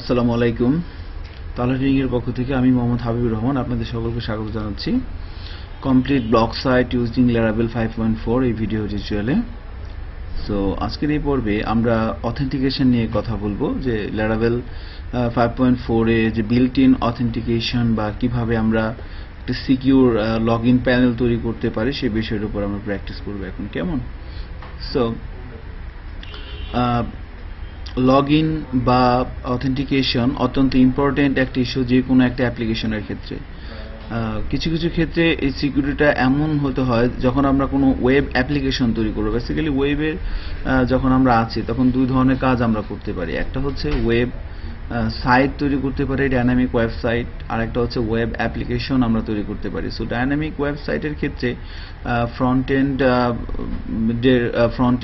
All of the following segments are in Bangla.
আসসালামু আলাইকুম। তালহাটিং এর পক্ষ থেকে আমি মোহাম্মদ হাবিবুর রহমান আপনাদের সকলকে স্বাগত জানাচ্ছি complete blog site using Laravel 5.4 এই ভিডিও টিউটোরিয়ালে। সো আজকের এই পর্বে আমরা অথেন্টিকেশন নিয়ে কথা বলবো যে Laravel 5.4 এ যে বিল্ট ইন অথেন্টিকেশন বা কিভাবে আমরা একটা সিকিউর লগইন প্যানেল তৈরি করতে পারি সেই বিষয়ের উপর আমরা প্র্যাকটিস করব এখন। কেমন? সো লগইন বা অথেন্টিকেশন অত্যন্ত ইম্পর্টেন্ট একটা ইস্যু যে কোনো একটা অ্যাপ্লিকেশনের ক্ষেত্রে। কিছু কিছু ক্ষেত্রে এই সিকিউরিটিটা এমন হতে হয় যখন আমরা কোনো ওয়েব অ্যাপ্লিকেশন তৈরি করব। বেসিক্যালি ওয়েবের যখন আমরা আছি তখন দুই ধরনের কাজ আমরা করতে পারি। একটা হচ্ছে ওয়েব সাইট তৈরি করতে পারি, ডাইনামিক ওয়েবসাইট, আর একটা হচ্ছে ওয়েব অ্যাপ্লিকেশন আমরা তৈরি করতে পারি। সো ডাইনামিক ওয়েবসাইটের ক্ষেত্রে ফ্রন্ট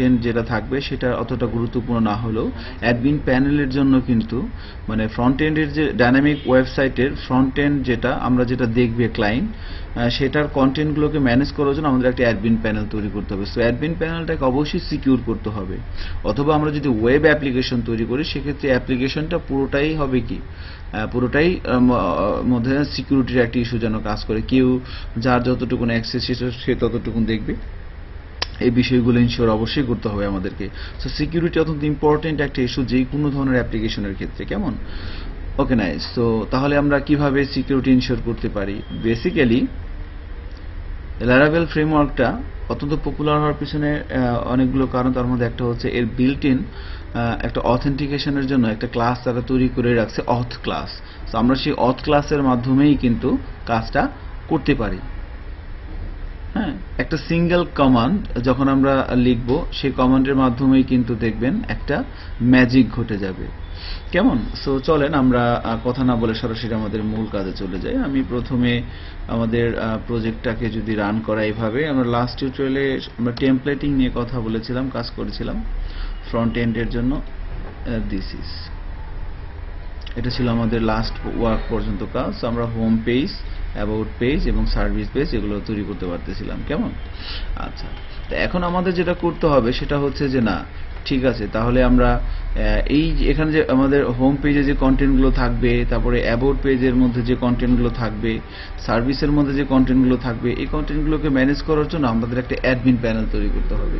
এন্ড যেটা থাকবে সেটা অতটা গুরুত্বপূর্ণ না হলেও অ্যাডমিন প্যানেলের জন্য কিন্তু মানে ফ্রন্ট এন্ডের যে ডাইনামিক ওয়েবসাইটের ফ্রন্ট এন্ড যেটা আমরা যেটা দেখবে ক্লায়েন্ট সেটার কন্টেন্টগুলোকে ম্যানেজ করার জন্য আমাদের একটা অ্যাডমিন প্যানেল তৈরি করতে হবে। সো অ্যাডমিন প্যানেলটাকে অবশ্যই সিকিউর করতে হবে। অথবা আমরা যদি ওয়েব অ্যাপ্লিকেশন তৈরি করি সেক্ষেত্রে অ্যাপ্লিকেশনটা পুরোটাই হবে কি পুরোটাই মধ্যে সিকিউরিটির একটা ইস্যু যেন কাজ করে, কেউ যার যতটুকুন অ্যাক্সেস সে ততটুকুন দেখবে। এই বিষয়গুলো ইনশিওর অবশ্যই করতে হবে আমাদেরকে। সো সিকিউরিটি অত্যন্ত ইম্পর্টেন্ট একটা ইস্যু যে কোনো ধরনের অ্যাপ্লিকেশনের ক্ষেত্রে। কেমন? ওকে, নাইস। সো তাহলে আমরা কিভাবে সিকিউরিটি ইনশিওর করতে পারি? বেসিক্যালি Laravel ফ্রেমওয়ার্কটা অত্যন্ত পপুলার হওয়ার পিছনে অনেকগুলো কারণ, তার মধ্যে একটা হচ্ছে এর বিল্ট ইন একটা অথেন্টিকেশনের জন্য একটা ক্লাস তারা তৈরি করে রাখছে, অথ ক্লাস। সো আমরা সেই অথ ক্লাসের মাধ্যমেই কিন্তু কাজটা করতে পারি। হ্যাঁ, একটা সিঙ্গেল কমান্ড যখন আমরা লিখব সেই কমান্ডের মাধ্যমেই কিন্তু দেখবেন একটা ম্যাজিক ঘটে যাবে। কেমন? সো চলেন আমরা কথা না বলে সরাসরি আমাদের মূল কাজে চলে যাই। আমি প্রথমে আমাদের প্রজেক্টটাকে যদি রান করা এভাবে, আমরা লাস্ট টিউটোরিয়ালে আমরা টেমপ্লেটিং নিয়ে কথা বলেছিলাম, কাজ করেছিলাম ফ্রন্ট এন্ডের জন্য। এটা ছিল আমাদের লাস্ট ওয়ার্ক পর্যন্ত কাজ। আমরা হোম পেজ, অ্যাবাউট পেজ এবং সার্ভিস পেজ এগুলো তৈরি করতে পারতেছিলাম। কেমন? আচ্ছা, তো এখন আমাদের যেটা করতে হবে সেটা হচ্ছে যে না, ঠিক আছে, তাহলে আমরা এই এখানে যে আমাদের হোম পেজে যে কন্টেন্টগুলো থাকবে, তারপরে অ্যাবাউট পেজের মধ্যে যে কন্টেন্টগুলো থাকবে, সার্ভিসের মধ্যে যে কন্টেন্টগুলো থাকবে, এই কন্টেন্টগুলোকে ম্যানেজ করার জন্য আমাদের একটা অ্যাডমিন প্যানেল তৈরি করতে হবে।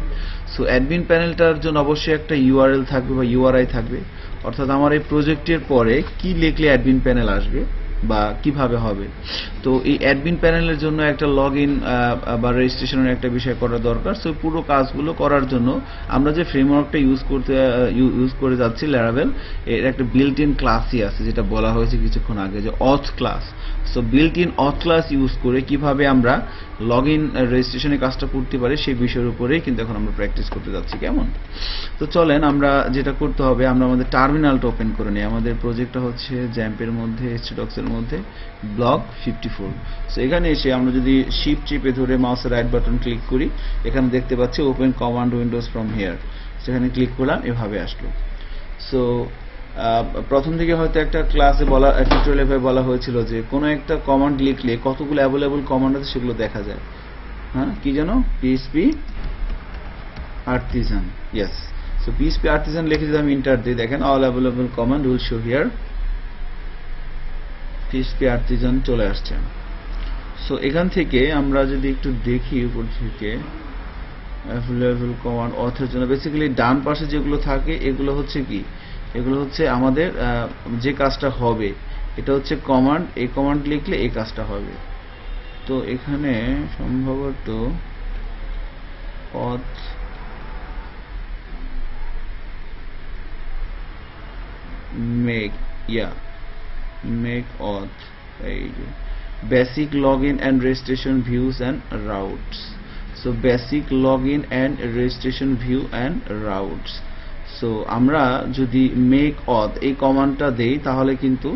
সো অ্যাডমিন প্যানেলটার জন্য অবশ্যই একটা ইউআরএল থাকবে বা ইউআরআই থাকবে, অর্থাৎ আমার এই প্রজেক্টের পরে কি লিখলে অ্যাডমিন প্যানেল আসবে বা কিভাবে হবে। তো এই অ্যাডমিন প্যানেলের জন্য একটা লগইন বা রেজিস্ট্রেশনের একটা বিষয় করা দরকার। সো পুরো কাজগুলো করার জন্য আমরা যে ফ্রেমওয়ার্কটা ইউজ করে যাচ্ছি Laravel, এর একটা বিল্ট ইন ক্লাসই আছে যেটা বলা হয়েছে কিছুক্ষণ আগে, যে auth class. So built in auth class use করে কিভাবে আমরা লগইন রেজিস্ট্রেশনের কাজটা করতে পারি সেই বিষয়ের উপরেই কিন্তু এখন আমরা প্র্যাকটিস করতে যাচ্ছি। কেমন? তো চলেন আমরা যেটা করতে হবে, আমরা আমাদের টার্মিনালটা ওপেন করে নিই। আমাদের প্রজেক্টটা হচ্ছে জ্যাম্পের মধ্যে, স্টেডক্সের মধ্যে ব্লক 54। সো এখানে এসে আমরা যদি শিফট চেপে ধরে মাউসের রাইট বাটন ক্লিক করি, এখানে দেখতে পাচ্ছি open command Windows from here. সেখানে ক্লিক করলাম, এভাবে আসলো। সো প্রথম দিকে হয়তো একটা ক্লাসে বলা, টিউটোরিয়ালে বলা হয়েছিল যে কোনো একটা কমান্ড লিখলে কতগুলো অ্যাভেলেবল কমান্ড আছে সেগুলো দেখা যায়। হ্যাঁ, কি যেন? PHP Artisan, yes. So PHP Artisan লিখে যদি আমি এন্টার দিই, দেখেন all available command will show here. PHP Artisan চলে আসছে। সো এখান থেকে আমরা যদি একটু দেখি উপর থেকে অ্যাভেলেবল কমান্ড অথের জন্য, বেসিক্যালি ডান পাশে যেগুলো থাকে এগুলো হচ্ছে কি, এগুলো হচ্ছে আমাদের যে কাজটা হবে, এটা হচ্ছে কমান্ড। এই কমান্ড লিখলে এই কাজটা হবে। তো এখানে সম্ভবত অথ মেক অথ, এই যে basic login and registration views and routes. So basic login and registration view and routes. So আমরা যদি মেক অথ এই কমান্ডটা দেই তাহলে কিন্তু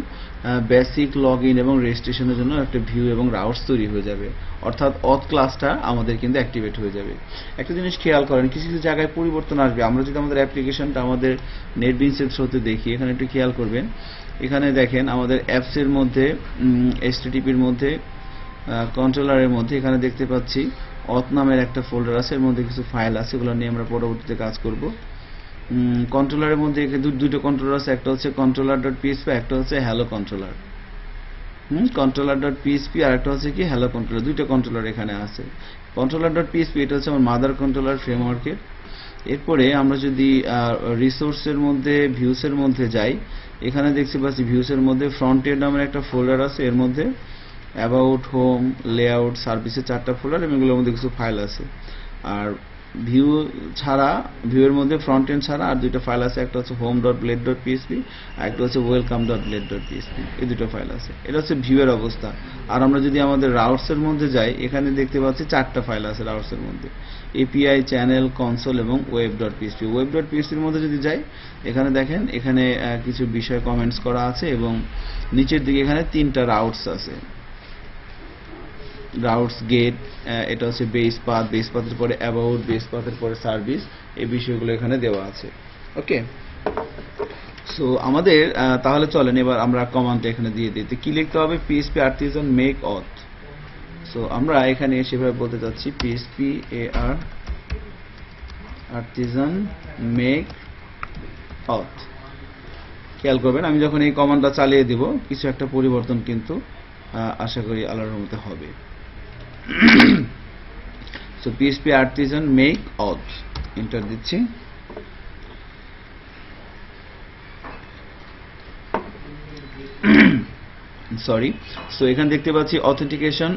বেসিক লগইন এবং রেজিস্ট্রেশনের জন্য একটা ভিউ এবং রাউটস তৈরি হয়ে যাবে, অর্থাৎ অথ ক্লাসটা আমাদের কিন্তু অ্যাক্টিভেট হয়ে যাবে। একটা জিনিস খেয়াল করেন, কিছু কিছু জায়গায় পরিবর্তন আসবে। আমরা যদি আমাদের অ্যাপ্লিকেশনটা আমাদের নেটবিনসের থ্রুতে দেখি, এখানে একটু খেয়াল করবেন, এখানে দেখেন আমাদের অ্যাপসের মধ্যে HTTPর মধ্যে কন্ট্রোলারের মধ্যে এখানে দেখতে পাচ্ছি অথ নামের একটা ফোল্ডার আছে, এর মধ্যে কিছু ফাইল আছে, এগুলো নিয়ে আমরা পরবর্তীতে কাজ করব। কন্ট্রোলারের মধ্যে দুটো কন্ট্রোলার আছে, একটা হচ্ছে কন্ট্রোলার ডট পিএসপি, একটা হচ্ছে hello controller. Controller dot PSP আর একটা হচ্ছে কি হ্যালো কন্ট্রোলার, দুইটা কন্ট্রোলার এখানে আছে। কন্ট্রোলার ডট পিএসপি এটা হচ্ছে আমার মাদার কন্ট্রোলার ফ্রেমওয়ার্কের। এরপরে আমরা যদি রিসোর্সের মধ্যে ভিউসের মধ্যে যাই, এখানে দেখতে পাচ্ছি ভিউসের মধ্যে ফ্রন্ট এন্ড নামের একটা ফোল্ডার আছে, এর মধ্যে অ্যাবাউট, হোম, লেআউট, সার্ভিসের 4টা ফোল্ডার এবং এগুলোর মধ্যে কিছু ফাইল আছে। আর ভিউ ছাড়া, ভিউয়ের মধ্যে ফ্রন্ট এন্ড ছাড়া আর দুইটা ফাইল আছে, একটা হচ্ছে home dot blade dot PSP আর একটা হচ্ছে welcome dot blade dot PSP, এই দুটো ফাইল আছে। এটা হচ্ছে ভিউয়ের অবস্থা। আর আমরা যদি আমাদের রাউটসের মধ্যে যাই, এখানে দেখতে পাচ্ছি 4টা ফাইল আছে রাউটসের মধ্যে, এপিআই, চ্যানেল, কনসোল এবং web dot PSP. Web dot পিএসপির মধ্যে যদি যাই, এখানে দেখেন এখানে কিছু বিষয় কমেন্টস করা আছে এবং নিচের দিকে এখানে 3টা রাউটস আছে। রাউটস গেট, এটা হচ্ছে বেস পাথ, বেস পাথের পরে অ্যাবাউট, বেস পাথের পরে সার্ভিস, এই বিষয়গুলো এখানে দেওয়া আছে। ওকে, সো আমাদের তাহলে চলেন এবার আমরা কমান্ডটা এখানে দিয়ে দিই। তো কি লিখতে হবে? PSP artisan make auth. So আমরা এখানে সেভাবে বলতে যাচ্ছি পিএসপি আর্টিজান মেক অথ। খেয়াল করবেন আমি যখন এই কমান্ডটা চালিয়ে দিব কিছু একটা পরিবর্তন কিন্তু আশা করি আল্লাহর রহমতে হবে। So PSP artisan make auth, enter দিচ্ছি। সরি, সো এখানে দেখতে পাচ্ছি অথেন্টিকেশন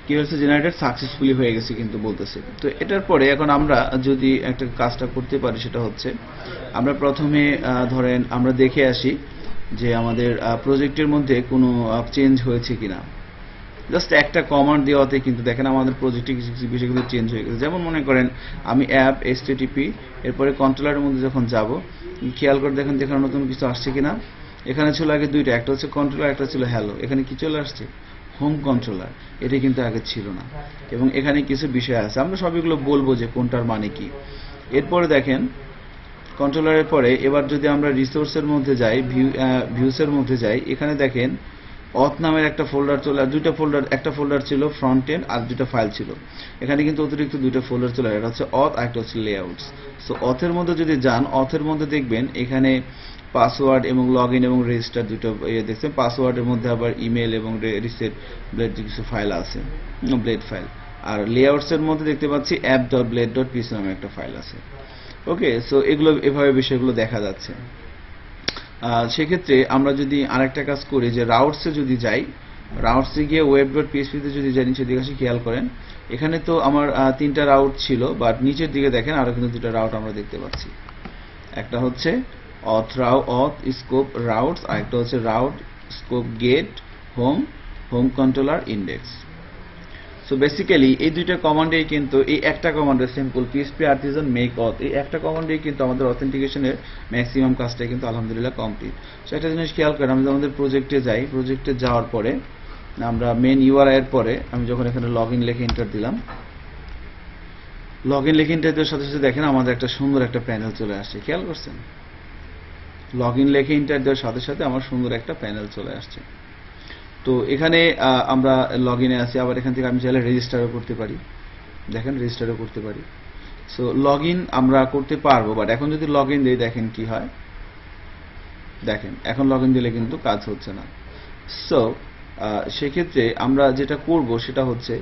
কি হচ্ছে, জেনারেটেড সাকসেসফুলি হয়ে গেছে কিন্তু বলতেছে। তো এটার পরে এখন আমরা যদি একটা কাজটা করতে পারি, সেটা হচ্ছে আমরা প্রথমে ধরেন আমরা দেখে আসি যে আমাদের প্রজেক্টের মধ্যে কোনো চেঞ্জ হয়েছে কিনা। জাস্ট একটা কমান্ড দেওয়াতে কিন্তু দেখেন আমাদের প্রজেক্টে কিছু কিছু বিষয় কিন্তু চেঞ্জ হয়ে গেছে। যেমন মনে করেন আমি অ্যাপ এসটিটিপি এরপরে কন্ট্রোলারের মধ্যে যখন যাব, খেয়াল করে দেখেন যেখানে নতুন কিছু আসছে কিনা। এখানে ছিল আগে দুইটা, একটা হচ্ছে কন্ট্রোলার, একটা ছিল হ্যালো। এখানে কি চলে আসছে? Home controller. এটা কিন্তু আগে ছিল না এবং এখানে কিছু বিষয় আছে, আমরা সবগুলো বলবো যে কোনটার মানে কি। এরপরে দেখেন কন্ট্রোলারের পরে এবার যদি আমরা রিসোর্সের মধ্যে যাই, ভিউসের মধ্যে যাই, এখানে দেখেন অথ নামের একটা ফোল্ডার চলে, আর দুইটা ফোল্ডার, একটা ফোল্ডার ছিল ফ্রন্ট এন্ড আর দুইটা ফাইল ছিল। এখানে কিন্তু অতিরিক্ত দুইটা ফোল্ডার চলে, একটা হচ্ছে অথ আর একটা হচ্ছে লেআউটস। সো অথের মধ্যে যদি যান, অথের মধ্যে দেখবেন এখানে পাসওয়ার্ড এবং লগ ইন এবং রেজিস্টার দুটো দেখছেন। পাসওয়ার্ডের মধ্যে আবার ইমেল এবং রিসেট ব্লেড কিছু ফাইল আছে, ব্লেড ফাইল। আর লেআউটসের মধ্যে দেখতে পাচ্ছি app dot blade dot PSP নামে একটা ফাইল আছে। ওকে, সো এগুলো এভাবে বিষয়গুলো দেখা যাচ্ছে। সেক্ষেত্রে আমরা যদি আরেকটা কাজ করি যে রাউটসে যদি যাই, রাউটসে গিয়ে ওয়েব ডট পিএসপিতে যদি যাই, নিচের দিকে আসি, খেয়াল করেন এখানে তো আমার 3টা রাউট ছিল, বাট নিচের দিকে দেখেন আরো কিন্তু 2টা রাউট আমরা দেখতে পাচ্ছি। একটা হচ্ছে অথ স্কোপ রাউটস, আর একটা হচ্ছে route scope get home controller index. So basically এই দুইটা কমান্ডেই কিন্তু, এই একটা কমান্ডের simple PSP artisan make auth, এই একটা কমান্ডেই কিন্তু আমাদের অথেন্টিকেশনের ম্যাক্সিমাম কাজটাই কিন্তু আলহামদুলিল্লাহ কমপ্লিট। সো একটা জিনিস খেয়াল করেন, আমি আমাদের প্রজেক্টে যাই, প্রজেক্টে যাওয়ার পরে আমরা মেন ইউআরআই এর পরে আমি যখন এখানে লগ ইন লিখে এন্টার দিলাম, লগ ইন লিখে এন্টার দেওয়ার সাথে সাথে দেখেন আমাদের একটা সুন্দর একটা প্যানেল চলে আসছে। খেয়াল করছেন? লগ ইন লিখে এন্টার দেওয়ার সাথে সাথে আমার সুন্দর একটা প্যানেল চলে আসছে। তো এখানে আমরা লগ ইনে আছি, আবার এখান থেকে আমি চাইলে রেজিস্টারও করতে পারি। দেখেন রেজিস্টারও করতে পারি। সো লগ ইন আমরা করতে পারবো, বাট এখন যদি লগ ইন দিই দেখেন কি হয়। দেখেন এখন লগ ইন দিলে কিন্তু কাজ হচ্ছে না। সো সেক্ষেত্রে আমরা যেটা করব সেটা হচ্ছে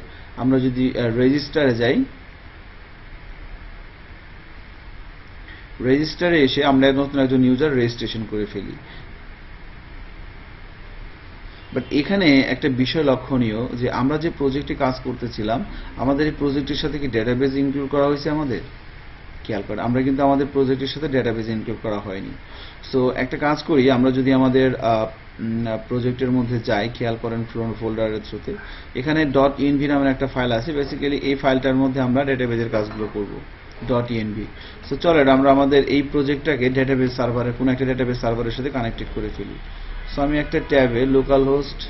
আমরা যদি রেজিস্টারে যাই, রেজিস্টারে এসে আমরা নতুন একজন ইউজার রেজিস্ট্রেশন করে ফেলি। বাট এখানে একটা বিষয় লক্ষণীয় যে আমরা যে প্রজেক্টে কাজ করতেছিলাম, আমাদের এই প্রজেক্টের সাথে কি ডেটাবেজ ইনক্লুড করা হয়েছে আমাদের? খেয়াল করেন আমরা কিন্তু আমাদের প্রজেক্টের সাথে ডেটাবেজ ইনক্লুড করা হয়নি। সো একটা কাজ করি, আমরা যদি আমাদের প্রজেক্টের মধ্যে যাই, খেয়াল করেন ফোল্ডারের থ্রুতে এখানে ডট ইএনভি নামের একটা ফাইল আছে। বেসিক্যালি এই ফাইলটার মধ্যে আমরা ডেটাবেজের কাজগুলো করব, ডট ইএনভি। সো চলেন আমরা আমাদের এই প্রজেক্টটাকে ডেটাবেজ সার্ভারে, কোনো একটা ডেটাবেজ সার্ভারের সাথে কানেক্টেড করে ফেলি। সো আমি একটা ট্যাবে লোকাল হোস্ট,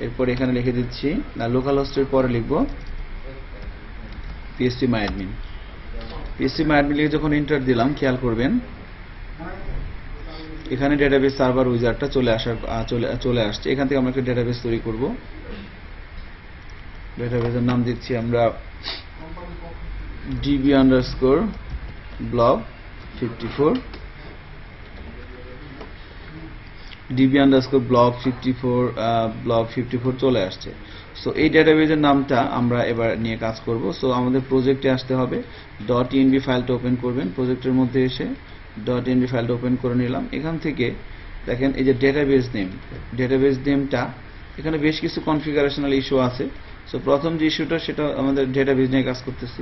এরপর এখানে লিখে দিচ্ছি, না লোকাল হোস্টের পরে লিখব পিএসপি মাই অ্যাডমিন। পিএসপি মাই অ্যাডমিন লিখে যখন এন্টার দিলাম, খেয়াল করবেন এখানে ডেটাবেস সার্ভার উইজারটা চলে আসছে। এখান থেকে আমরা একটা ডেটাবেস তৈরি করব। ডেটাবেসের নাম দিচ্ছি আমরা db_blog 54 db underscore block 54 চলে আসছে। সো এই ডেটাবেজের নামটা আমরা এবার নিয়ে কাজ করব। সো আমাদের প্রজেক্টে আসতে হবে, .env ফাইলটা ওপেন করবেন, প্রজেক্টের মধ্যে এসে .env ফাইলটা ওপেন করে নিলাম। এখান থেকে দেখেন এই যে ডেটাবেজ নেমটা এখানে বেশ কিছু কনফিগারেশনাল ইস্যু আছে। সো প্রথম যে ইস্যুটা সেটা আমাদের ডেটাবেজ নিয়ে কাজ করতেছি।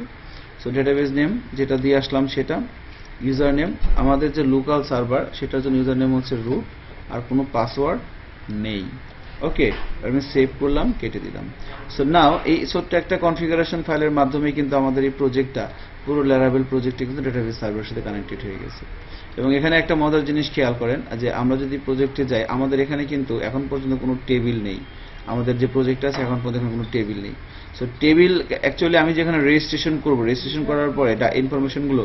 সো ডেটাবেজ নেম যেটা দিয়ে আসলাম সেটা, ইউজার নেম আমাদের যে লোকাল সার্ভার সেটার জন্য ইউজার নেম হচ্ছে রুট, আর কোনো পাসওয়ার্ড নেই। ওকে, আমি সেভ করলাম, কেটে দিলাম। সো নাও এই ছোট্ট একটা কনফিগারেশন ফাইলের মাধ্যমে কিন্তু আমাদের এই প্রজেক্টটা, পুরো ল্যারাবেল প্রজেক্টটা কিন্তু ডেটাবেস সার্ভারের সাথে কানেক্টেড হয়ে গেছে। এবং এখানে একটা মজার জিনিস খেয়াল করেন যে আমরা যদি প্রজেক্টে যাই, আমাদের এখানে কিন্তু এখন পর্যন্ত কোনো টেবিল নেই। আমাদের যে প্রজেক্ট আছে এখন পর্যন্ত কোনো টেবিল নেই। সো টেবিল অ্যাকচুয়ালি আমি যেখানে রেজিস্ট্রেশন করব, রেজিস্ট্রেশন করার পরে এটা ইনফরমেশনগুলো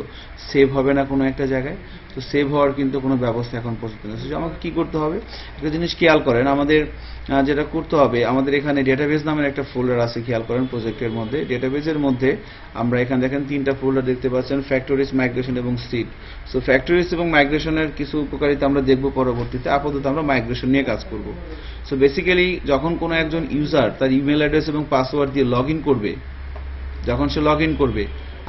সেভ হবে না কোনো একটা জায়গায়। তো সেভ হওয়ার কিন্তু কোনো ব্যবস্থা এখন পর্যন্ত নেই। সো আমাকে কী করতে হবে, একটা জিনিস খেয়াল করেন, আমাদের যেটা করতে হবে, আমাদের এখানে ডেটাবেস নামের একটা ফোল্ডার আছে, খেয়াল করেন প্রজেক্টের মধ্যে। ডেটাবেসের মধ্যে আমরা এখানে দেখেন তিনটা ফোল্ডার দেখতে পাচ্ছেন, ফ্যাক্টরিজ, মাইগ্রেশন এবং সিড। সো ফ্যাক্টরিজ এবং মাইগ্রেশনের কিছু উপকারিতা আমরা দেখব পরবর্তীতে, আপাতত আমরা মাইগ্রেশন নিয়ে কাজ করব। সো বেসিক্যালি যখন কোনো একজন ইউজার তার ইমেল অ্যাড্রেস এবং পাসওয়ার্ড দিয়ে লগ ইন করবে, যখন সে লগ ইন করবে,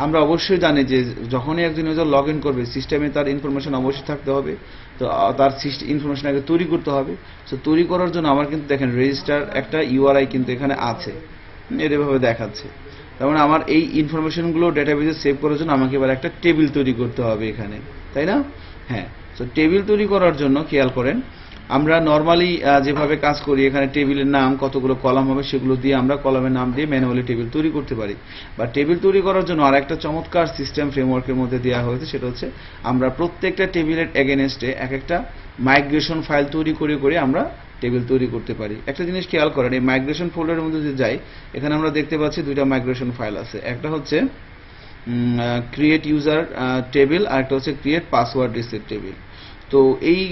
আমরা অবশ্যই জানি যে যখনই একজন ইউজার লগ ইন করবে সিস্টেমে তার ইনফরমেশন অবশ্যই থাকতে হবে। তো তার ইনফরমেশন আগে তৈরি করতে হবে। সো তৈরি করার জন্য আমার কিন্তু দেখেন রেজিস্টার একটা ইউআরআই কিন্তু এখানে আছে, এভাবে দেখাচ্ছে। তার মানে আমার এই ইনফরমেশনগুলো ডেটাবেজে সেভ করার জন্য আমাকে এবার একটা টেবিল তৈরি করতে হবে এখানে, তাই না? হ্যাঁ। সো টেবিল তৈরি করার জন্য খেয়াল করেন, আমরা নর্মালি যেভাবে কাজ করি, এখানে টেবিলের নাম কতগুলো কলাম হবে সেগুলো দিয়ে আমরা কলামের নাম দিয়ে ম্যানুয়ালি টেবিল তৈরি করতে পারি। বা টেবিল তৈরি করার জন্য আর একটা চমৎকার সিস্টেম ফ্রেমওয়ার্কের মধ্যে দেওয়া হয়েছে, সেটা হচ্ছে আমরা প্রত্যেকটা টেবিলের এগেনস্টে এক একটা মাইগ্রেশন ফাইল তৈরি করে আমরা টেবিল তৈরি করতে পারি। একটা জিনিস খেয়াল করেন, এই মাইগ্রেশন ফোল্ডারের মধ্যে যদি যাই, এখানে আমরা দেখতে পাচ্ছি দুইটা মাইগ্রেশন ফাইল আছে। একটা হচ্ছে ক্রিয়েট ইউজার টেবিল, আর একটা হচ্ছে ক্রিয়েট পাসওয়ার্ড রিসেট টেবিল। তো এই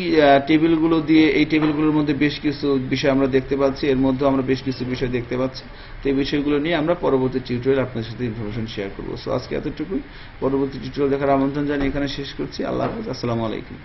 টেবিলগুলো দিয়ে, এই টেবিলগুলোর মধ্যে বেশ কিছু বিষয় আমরা দেখতে পাচ্ছি, এর মধ্যে আমরা বেশ কিছু বিষয় দেখতে পাচ্ছি। তো এই বিষয়গুলো নিয়ে আমরা পরবর্তী টিউটোরিয়াল আপনাদের সাথে ইনফরমেশন শেয়ার করব। সো আজকে এতটুকুই, পরবর্তী টিউটোরিয়াল দেখার আমন্ত্রণ জানিয়ে এখানে শেষ করছি। আল্লাহ হাফেজ, আসসালামু আলাইকুম।